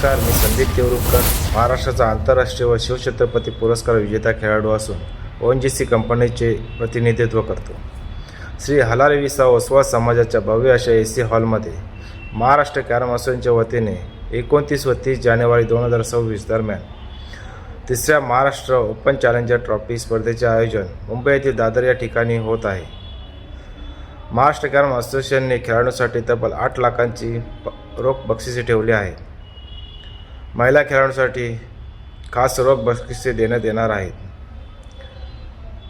नमस्कार, मी संदीप देवरुखकर, महाराष्ट्राचा आंतरराष्ट्रीय व शिवछत्रपती पुरस्कार विजेता खेळाडू असून ONGC कंपनीचे प्रतिनिधित्व करतो. श्री हलाल विसावा ओसवाल समाजाच्या भव्य अशा AC हॉलमध्ये महाराष्ट्र कॅरम असोसिएशनच्या वतीने 29 व 30 जानेवारी 2026 दरम्यान तिसऱ्या महाराष्ट्र ओपन चॅलेंजर ट्रॉफी स्पर्धेचे आयोजन मुंबई येथील दादर या ठिकाणी होत आहे. महाराष्ट्र कॅरम असोसिएशनने खेळाडूंसाठी तब्बल 8 लाखांची रोख बक्षिसे ठेवली आहेत. महिला खेळाडूंसाठी खास रोख बक्षिसे देण्यात येणार आहेत.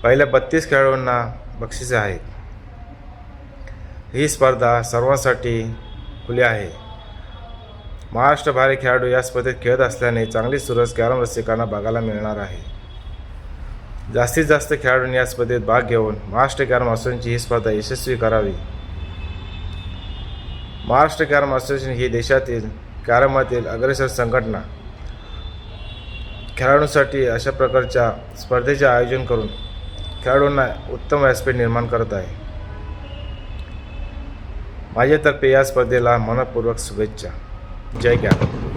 पहिल्या 32 खेळाडूंना बक्षिसे आहेत. ही स्पर्धा सर्वांसाठी खुली आहे. महाराष्ट्रबाहेर खेळाडू या स्पर्धेत खेळत असल्याने चांगली चुरस कॅरम रसिकांना बघायला मिळणार आहे. जास्तीत जास्त खेळाडूंनी या स्पर्धेत भाग घेऊन महाराष्ट्र कॅरम असोसिएशनची ही स्पर्धा यशस्वी करावी. महाराष्ट्र कॅरम असोसिएशन ही देशातील कॅरममधील अग्रेसर संघटना खेळाडूंसाठी अशा प्रकारच्या स्पर्धेचे आयोजन करून खेळाडूंना उत्तम व्यासपीठ निर्माण करत आहे. माझ्यातर्फे या स्पर्धेला मनपूर्वक शुभेच्छा. जय कॅरम.